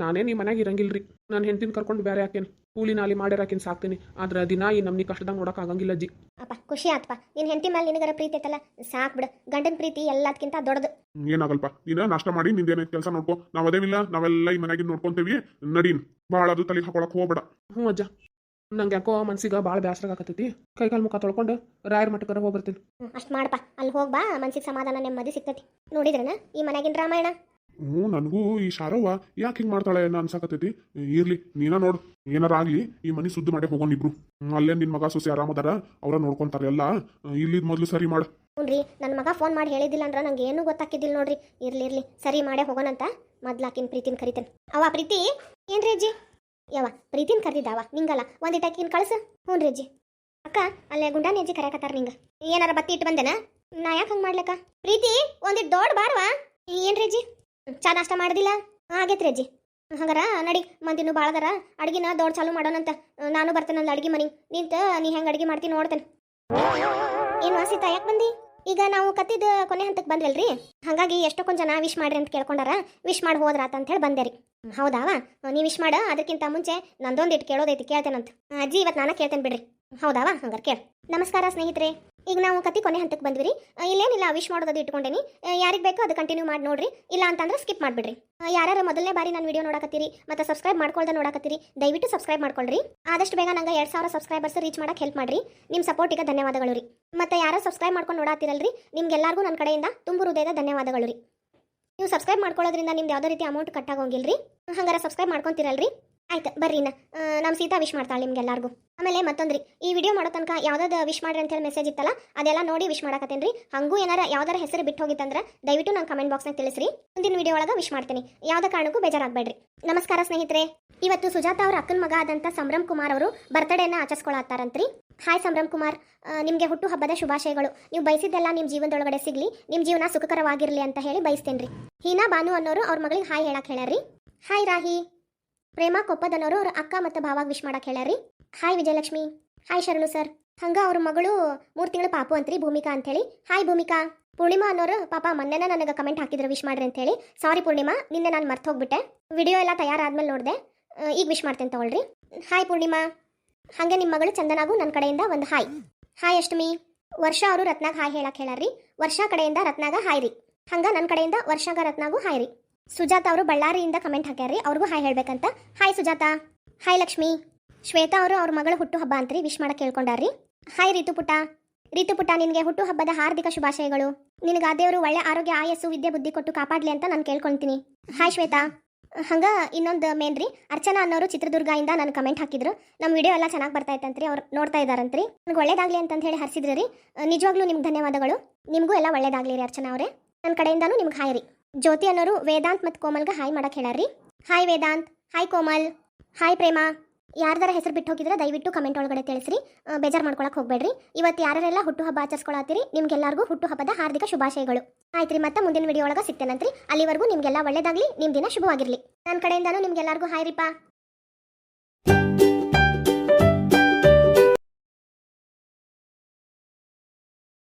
ನಾನೇ ನಿಮ್ಮ ಮನ್ಯಾಗ ಇರಂಗಿಲ್ರಿ. ನಾನು ಹೆಂಡತಿನ ಕರ್ಕೊಂಡು ಬೇರೆ ಹಾಕೇನಿ. ಕೂಲಿ ನಾಲಿ ಮಾಡ್ಯಾರಾಕಿನ ಸಾಕ್ತೀನಿ. ಆದ್ರೆ ದಿನ ಈ ನಮ್ನಿ ಕಷ್ಟದಾಗ ನೋಡಕ್ ಆಗಂಗಿಲ್ಲ ಅಜ್ಜಿ. ಅಪ್ಪ ಖುಷಿ ಆತ್ಪ, ನಿನ್ನ ಹೆಂಡತಿ ಮೇಲೆ ನಿನಗರ ಪ್ರೀತಿ ಐತಲ್ಲ ಸಾಕ್ ಬಿಡು. ಗಂಡನ ಪ್ರೀತಿ ಎಲ್ಲದಕ್ಕಿಂತ ದೊಡ್ಡದು. ಏನಾಗಲ್ಪ, ನೀನ ನಾಷ್ಟ ಮಾಡಿ ನಿಂದೇನ ಕೆಲಸ ನೋಡ್ಕೊ. ನಾವ್ ಅದೇನಿಲ್ಲ, ನಾವೆಲ್ಲ ಈ ಮನ್ಯಾಗಿದ್ ನೋಡ್ಕೊಂತೇವಿ. ನಡೀನ್, ಭಾಳ ಅದು ತಲೆ ಹಾಕೊಳಕ್ ಹೋಗ್ಬೇಡ. ಹ್ಞೂ ಅಜ್ಜ, ನಂಗೆ ಯಾಕೋ ಮನ್ಸಿಗೆ ಭಾಳ ಬೇಸರ ಆಗತ್ತೈತಿ. ಕೈಕಾಲು ಮುಖ ತೊಳ್ಕೊಂಡು ರಾಯರ ಮಠಕ್ಕರ ಹೋಗ್ಬರ್ತೀನಿ. ಅಷ್ಟು ಮಾಡಪ್ಪ, ಅಲ್ಲಿ ಹೋಗ್ಬಾ, ಮನ್ಸಿಗೆ ಸಮಾಧಾನ ನೆಮ್ಮದಿ ಸಿಗ್ತೈತಿ. ನೋಡಿದ್ರನ ಈ ಮನ್ಯಾಗಿನ ರಾಮಾಯಣ. ನನಗೂ ಈ ಶಾರವ್ವ ಯಾಕೆ ಹಿಂಗೆ ಮಾಡ್ತಾಳೆ ಅನ್ನೋ ಅನ್ಸಾಕತ್ತೈತಿ. ಇರ್ಲಿ, ನೀನ ನೋಡು, ಏನಾರ ಆಗ್ಲಿ ಈ ಮನಿ ಸುದ್ದಿ ಮಾಡಿ ಹೋಗೋಣಿಬ್ರು. ಅಲ್ಲೇ ನಿನ್ ಮಗ ಸೊಸೆ ಆರಾಮದಾರ, ಅವ್ರ ನೋಡ್ಕೊಂತಾರೆ ಎಲ್ಲ. ಇಲ್ಲಿದ್ ಮೊದ್ಲು ಸರಿ ಮಾಡು. ಹ್ಞೂ ನನ್ನ ಮಗ ಫೋನ್ ಮಾಡಿ ಹೇಳಿದ್ದಿಲ್ಲ ಅಂದ್ರೆ ನಂಗೆ ಏನೂ ಗೊತ್ತಾಕಿದ್ದಿಲ್ಲ ನೋಡ್ರಿ. ಇರ್ಲಿ ಸರಿ ಮಾಡೇ ಹೋಗೋಣಂತ. ಮೊದ್ಲಾಕಿನ ಪ್ರೀತಿನ ಕರಿತೇನೆ. ಅವ ಪ್ರೀತಿ ಏನ್ರಿ ಅಜ್ಜಿ? ಯಾವ ಪ್ರೀತಿನ ಕರೆದಿದ್ದಾವ ನಿಂಗಲ್ಲ, ಒಂದಿಟ್ಟು ಆಕಿನ ಕಳ್ಸು. ಹ್ಞೂ ರೀ ಅಜ್ಜಿ. ಅಕ್ಕ ಅಲ್ಲೇ ಗುಂಡಾನಿ ಅಜ್ಜಿ ಕರೆಯಕತ್ತಾರ ನಿಂಗ. ಏನಾರ ಬತ್ತಿ ಇಟ್ಟು ಬಂದೇನ? ನಾ ಯಾಕೆ ಹಂಗೆ ಮಾಡ್ಲಕ್ಕ? ಪ್ರೀತಿ ಒಂದಿಟ್ಟು ದೊಡ್ಡ ಬಾರ್ವಾ. ಏನ್ರಿ ಅಜ್ಜಿ ಚಾ ನಾಷ್ಟ ಮಾಡೋದಿಲ್ಲ? ಆಗೈತ್ರಿ ಅಜ್ಜಿ. ಹಂಗಾರ ನಡಿ, ಮಂದಿನೂ ಭಾಳದಾರ, ಅಡ್ಗಿನ ದೊಡ್ಡ ಚಾಲು ಮಾಡೋಣಂತ. ನಾನು ಬರ್ತೇನಲ್ಲ ಅಡ್ಗೆ ಮನೆ ನಿಂತ ನೀ ಹೆಂಗೆ ಅಡ್ಗೆ ಮಾಡ್ತೀನಿ ನೋಡ್ತೇನೆ. ಏನು ವಾಸಿತಾ ಯಾಕೆ ಬಂದಿ? ಈಗ ನಾವು ಕತ್ತಿದ ಕೊನೆ ಹಂತಕ್ಕೆ ಬಂದ್ರಲ್ರಿ, ಹಾಗಾಗಿ ಎಷ್ಟೊಂದು ಜನ ವಿಶ್ ಮಾಡ್ರಿ ಅಂತ ಕೇಳ್ಕೊಂಡಾರ. ವಿಶ್ ಮಾಡಿ ಹೋದ್ರಾತ ಅಂತ ಹೇಳಿ ಬಂದೆ ರೀ. ಹೌದಾವ, ನೀ ವಿಶ್ ಮಾಡ. ಅದಕ್ಕಿಂತ ಮುಂಚೆ ನಂದೊಂದಿಟ್ಟು ಕೇಳೋದೈತಿ, ಕೇಳ್ತೇನಂತ. ಅಜ್ಜಿ ಇವತ್ತು ನಾನು ಕೇಳ್ತೇನೆ ಬಿಡ್ರಿ. ಹೌದಾವ, ಹಂಗಾರೆ ಕೇಳ. ನಮಸ್ಕಾರ ಸ್ನೇಹಿತರೆ, ಈಗ ನಾವು ಕತ್ತಿ ಕೊನೆ ಹಂತಕ್ಕೆ ಬಂದ್ವಿ ರೀ. ಇಲ್ಲೇನಿಲ್ಲ, ವಿಶ್ ಮಾಡೋದು ಇಟ್ಕೊಂಡೇನಿ. ಯಾರಿಗೆ ಬೇಕೋ ಅದು ಕಂಟಿನ್ಯೂ ಮಾಡಿ ನೋಡ್ರಿ, ಇಲ್ಲ ಅಂತಂದ್ರೆ ಸ್ಕಿಪ್ ಮಾಡಿಬಿಡ್ರಿ. ಯಾರು ಮೊದಲನೇ ಬಾರಿ ನಾನು ವಿಡಿಯೋ ನೋಡಕತ್ತೀರಿ ಮತ್ತು ಸಬ್ಸ್ಕ್ರೈಬ್ ಮಾಡ್ಕೊಳ್ದೆ ನೋಡಕತ್ತೀರಿ, ದಯವಿಟ್ಟು ಸಬ್ಸ್ಕ್ರೈಬ್ ಮಾಡ್ಕೊಳ್ರಿ. ಆದಷ್ಟು ಬೇಗ ನಂಗೆ 2000 ಸಬ್ಸ್ಕ್ರೈಬರ್ಸ್ ರೀಚ್ ಮಾಡಕ್ಕೆ ಹೆಲ್ಪ್ ಮಾಡಿರಿ. ನಿಮ್ಮ ಸಪೋರ್ಟಿಗೆ ಧನ್ಯವಾದಗಳು ರೀ. ಮತ್ತು ಯಾರೋ ಸಬ್ಸ್ಕ್ರೈಬ್ ಮಾಡ್ಕೊಂಡು ನೋಡಾತಿರಲ್ರಿ, ನಿಮ್ಗೆಲ್ಲರಿಗೂ ನನ್ನ ಕಡೆಯಿಂದ ತುಂಬ ಹೃದಯದ ಧನ್ಯವಾದಗಳು ರೀ. ನೀವು ಸಬ್ಸ್ಕ್ರೈಬ್ ಮಾಡ್ಕೊಳ್ಳೋದ್ರಿಂದ ನಿಮ್ದು ಯಾವುದೇ ರೀತಿ ಅಮೌಂಟ್ ಕಟ್ಟಾಗೋಂಗಿಲ್ಲ ರೀ. ಹಂಗಾರೆ ಸಬ್ಸ್ಕ್ರೈಬ್ ಮಾಡ್ಕೊತಿರಲ್ರಿ. ಆಯ್ತು ಬರ್ರಿ, ನಮ್ಮ ಸೀತಾ ವಿಶ್ ಮಾಡ್ತಾಳೆ ನಿಮ್ಗೆಲ್ಲರಿಗೂ. ಆಮೇಲೆ ಮತ್ತೊಂದ್ರಿ, ಈ ವಿಡಿಯೋ ಮಾಡೋ ತನಕ ಯಾವ್ದಾದ್ರು ವಿಶ್ ಮಾಡ್ರಿ ಅಂತ ಹೇಳಿ ಮೆಸೇಜ್ ಇತ್ತಲ್ಲ, ಅದೆಲ್ಲ ನೋಡಿ ವಿಶ್ ಮಾಡಕತ್ತೇನೆ ರೀ. ಹಂಗೂ ಏನಾರ ಯಾವ್ದಾರ ಹೆಸರು ಬಿಟ್ಟು ಹೋಗಿತ್ತಂದ್ರೆ ದಯವಿಟ್ಟು ನಾನು ಕಮೆಂಟ್ ಬಾಕ್ಸ್ನಾಗ ತಿಳಿಸ್ರಿ. ಮುಂದಿನ ವಿಡಿಯೋ ಒಳಗೆ ವಿಶ್ ಮಾಡ್ತೀನಿ, ಯಾವುದೇ ಕಾರಣಕ್ಕೂ ಬೇಜಾರಾಗಬೇಡ್ರಿ. ನಮಸ್ಕಾರ ಸ್ನೇಹಿತರೆ, ಇವತ್ತು ಸುಜಾತ ಅವ್ರ ಅಕ್ಕನ ಮಗ ಆದಂಥ ಸಂಭ್ರಮ್ ಕುಮಾರ್ ಅವರು ಬರ್ತ್ಡೇನ ಆಚರಿಸ್ಕೊಳತ್ತಾರಂತ್ರಿ. ಹಾಯ್ ಸಂಭ್ರಮ್ ಕುಮಾರ್, ನಿಮಗೆ ಹುಟ್ಟು ಹಬ್ಬದ ಶುಭಾಶಯಗಳು. ನೀವು ಬಯಸಿದ್ದೆಲ್ಲ ನಿಮ್ಮ ಜೀವನದೊಳಗಡೆ ಸಿಗಲಿ, ನಿಮ್ಮ ಜೀವನ ಸುಖಕರವಾಗಿರಲಿ ಅಂತ ಹೇಳಿ ಬಯಸ್ತೇನೆ ರೀ. ಹೀನಾ ಬಾನು ಅನ್ನೋರು ಅವ್ರ ಮಗಳಿಗೆ ಹಾಯ್ ಹೇಳಕ್ಕೆ ಹೇಳ್ಯಾರಿ. ಹಾಯ್ ರಾಹಿ. ಪ್ರೇಮಾ ಕೊಪ್ಪದನವರು ಅವ್ರ ಅಕ್ಕ ಮತ್ತು ಭಾವಾಗ ವಿಶ್ ಮಾಡಕ್ಕೆ ಹೇಳ್ಯಾರಿ. ಹಾಯ್ ವಿಜಯಲಕ್ಷ್ಮಿ. ಹಾಯ್ ಶರಣು ಸರ್. ಹಂಗ ಅವ್ರ ಮಗಳು 3 ತಿಂಗಳು ಪಾಪು ಅಂತ್ರಿ, ಭೂಮಿಕಾ ಅಂತೇಳಿ. ಹಾಯ್ ಭೂಮಿಕಾ. ಪೂರ್ಣಿಮಾ ಅನ್ನೋರು ಪಾಪ ಮೊನ್ನೆನ ನನಗೆ ಕಮೆಂಟ್ ಹಾಕಿದ್ರು ವಿಶ್ ಮಾಡ್ರಿ ಅಂತೇಳಿ. ಸಾರಿ ಪೂರ್ಣಿಮಾ, ನಿನ್ನೆ ನಾನು ಮರ್ತು ಹೋಗ್ಬಿಟ್ಟೆ. ವಿಡಿಯೋ ಎಲ್ಲ ತಯಾರಾದ್ಮೇಲೆ ನೋಡಿದೆ. ಈಗ ವಿಶ್ ಮಾಡ್ತೇನೆ ತಗೊಳ್ರಿ. ಹಾಯ್ ಪೂರ್ಣಿಮಾ. ಹಾಗೆ ನಿಮ್ಮ ಮಗಳು ಚಂದನಾಗೂ ನನ್ನ ಕಡೆಯಿಂದ ಒಂದು ಹಾಯ್. ಹಾಯ್ ಅಷ್ಟಮಿ. ವರ್ಷ ಅವರು ರತ್ನಾಗ ಹಾಯ್ ಹೇಳಕ್ಕೆ ಹೇಳಾರ್ರಿ. ವರ್ಷ ಕಡೆಯಿಂದ ರತ್ನಾಗ ಹಾಯ್ ರೀ. ಹಂಗ ನನ್ನ ಕಡೆಯಿಂದ ವರ್ಷಾಗ ರತ್ನಾಗೂ ಹಾಯ್ ರೀ. ಸುಜಾತ ಅವರು ಬಳ್ಳಾರಿಯಿಂದ ಕಮೆಂಟ್ ಹಾಕ್ಯಾರ್ರಿ, ಅವ್ರಿಗೂ ಹಾಯ್ ಹೇಳ್ಬೇಕಂತ. ಹಾಯ್ ಸುಜಾತ. ಹಾಯ್ ಲಕ್ಷ್ಮಿ. ಶ್ವೇತಾ ಅವರು ಅವ್ರ ಮಗಳ ಹುಟ್ಟು ಹಬ್ಬ ಅಂತ್ರಿ, ವಿಶ್ ಮಾಡಕ್ಕೆ ಕೇಳ್ಕೊಂಡಾರ್ರಿ. ಹಾಯ್ ರಿತು ಪುಟ್ಟ. ರಿತು ಪುಟ್ಟ, ನಿನಗೆ ಹುಟ್ಟು ಹಬ್ಬದ ಹಾರ್ದಿಕ ಶುಭಾಶಯಗಳು. ನಿನಗೆ ಆ ದೇವರು ಒಳ್ಳೆ ಆರೋಗ್ಯ, ಆಯಸ್ಸು, ವಿದ್ಯೆ ಬುದ್ಧಿ ಕೊಟ್ಟು ಕಾಪಾಡಲಿ ಅಂತ ನಾನು ಕೇಳ್ಕೊಳ್ತೀನಿ. ಹಾಯ್ ಶ್ವೇತಾ. ಹಂಗ ಇನ್ನೊಂದು ಮೇನ್ ರೀ, ಅರ್ಚನಾ ಅನ್ನೋರು ಚಿತ್ರದುರ್ಗದಿಂದ ನಾನು ಕಮೆಂಟ್ ಹಾಕಿದ್ರು. ನಮ್ಮ ವಿಡಿಯೋ ಎಲ್ಲ ಚೆನ್ನಾಗಿ ಬರ್ತಾ ಇತ್ತಂತ್ರಿ, ಅವ್ರು ನೋಡ್ತಾ ಇದ್ದಾರಂತ್ರಿ. ನನಗೆ ಒಳ್ಳೇದಾಗಲಿ ಅಂತ ಹೇಳಿ ಹರಿಸಿದ್ರಿ ರೀ. ನಿಜವಾಗ್ಲೂ ನಿಮ್ಗೆ ಧನ್ಯವಾದಗಳು. ನಿಮಗೂ ಎಲ್ಲ ಒಳ್ಳೇದಾಗಲಿ ರೀ ಅರ್ಚನಾ ಅವರೇ. ನನ್ನ ಕಡೆಯಿಂದನೂ ನಿಮ್ಗೆ ಹಾಯ್ ರೀ. ಜ್ಯೋತಿ ಅನ್ನೋರು ವೇದಾಂತ್ ಮತ್ತು ಕೋಮಲ್ಗೆ ಹಾಯ್ ಮಾಡಕ್ಕೆ ಹೇಳಾರ್ರಿ. Hi Vedant. Hi Komal. Hi Prema. ಯಾರ್ದಾರ ಹೆಸರು ಬಿಟ್ಟು ಹೋಗಿದ್ರೆ ದಯವಿಟ್ಟು ಕಮೆಂಟ್ ಒಳಗಡೆ ತಿಳಿಸ್ರಿ, ಬೇಜಾರು ಮಾಡ್ಕೊಳಕ್ಕೆ ಹೋಗಬೇಡ್ರಿ. ಇವತ್ತು ಯಾರೆಲ್ಲ ಹುಟ್ಟು ಹಬ್ಬ ಆಚರಿಸ್ಕೊಳತ್ತೀರಿ ನಿಮ್ಗೆಲ್ಲರಿಗೂ ಹುಟ್ಟು ಹಬ್ಬದ ಹಾರ್ದಿಕ ಶುಭಾಶಯಗಳು. ಆಯ್ತು ರೀ, ಮತ್ತೆ ಮುಂದಿನ ವಿಡಿಯೋ ಒಳಗೆ ಸಿಗ್ತೇನಂತ್ರಿ. ಅಲ್ಲಿವರೆಗೂ ನಿಮಗೆಲ್ಲ ಒಳ್ಳೇದಾಗಲಿ, ನಿಮ್ಮ ದಿನ ಶುಭವಾಗಿರಲಿ. ನನ್ನ ಕಡೆಯಿಂದನೂ ನಿಮ್ಗೆಲ್ಲರಿಗೂ ಹಾಯ್ ರೀಪಾ.